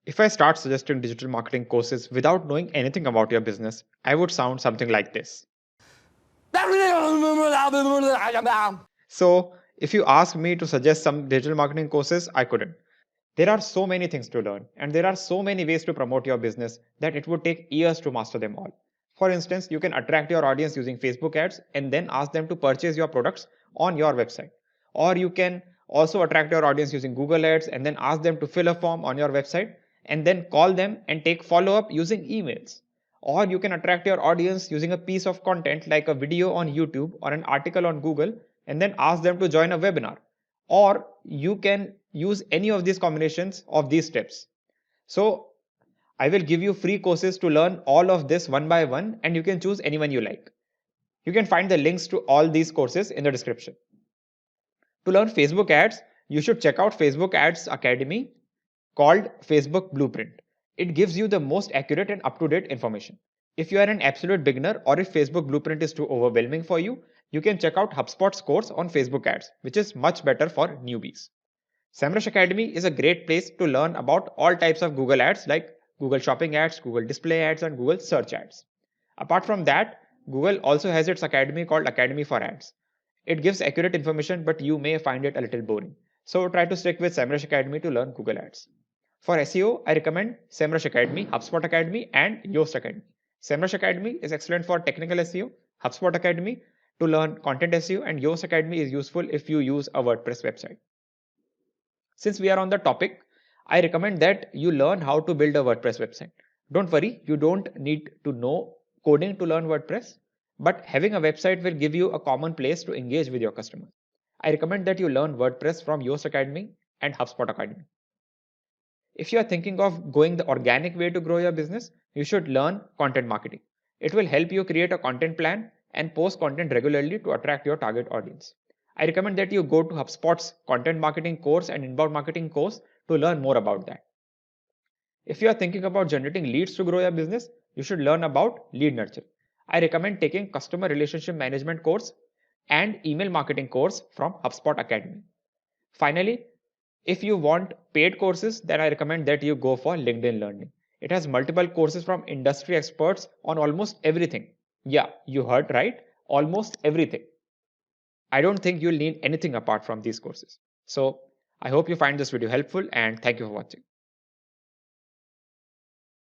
If I start suggesting digital marketing courses without knowing anything about your business, I would sound something like this. So, if you ask me to suggest some digital marketing courses, I couldn't. There are so many things to learn, and there are so many ways to promote your business that it would take years to master them all. For instance, you can attract your audience using Facebook ads and then ask them to purchase your products on your website. Or you can also attract your audience using Google ads and then ask them to fill a form on your website and then call them and take follow up using emails. Or you can attract your audience using a piece of content like a video on YouTube or an article on Google and then ask them to join a webinar. Or you can use any of these combinations of these steps. So I will give you free courses to learn all of this one by one, and you can choose anyone you like. You can find the links to all these courses in the description. To learn Facebook ads, you should check out Facebook Ads Academy called Facebook Blueprint. It gives you the most accurate and up-to-date information. If you are an absolute beginner or if Facebook Blueprint is too overwhelming for you, you can check out HubSpot's course on Facebook ads, which is much better for newbies. SEMrush Academy is a great place to learn about all types of Google ads like Google Shopping ads, Google Display ads, and Google Search ads. Apart from that, Google also has its academy called Academy for Ads. It gives accurate information, but you may find it a little boring. So try to stick with SEMrush Academy to learn Google ads. For SEO, I recommend SEMrush Academy, HubSpot Academy, and Yoast Academy. SEMrush Academy is excellent for technical SEO, HubSpot Academy to learn content SEO, and Yoast Academy is useful if you use a WordPress website. Since we are on the topic, I recommend that you learn how to build a WordPress website. Don't worry, you don't need to know coding to learn WordPress, but having a website will give you a common place to engage with your customers. I recommend that you learn WordPress from Yoast Academy and HubSpot Academy. If you are thinking of going the organic way to grow your business, you should learn content marketing. It will help you create a content plan and post content regularly to attract your target audience. I recommend that you go to HubSpot's content marketing course and inbound marketing course to learn more about that. If you are thinking about generating leads to grow your business, you should learn about lead nurture. I recommend taking customer relationship management course and email marketing course from HubSpot Academy. Finally, if you want paid courses, then I recommend that you go for LinkedIn Learning. It has multiple courses from industry experts on almost everything. Yeah, you heard right, almost everything. I don't think you'll need anything apart from these courses. So I hope you find this video helpful and thank you for watching.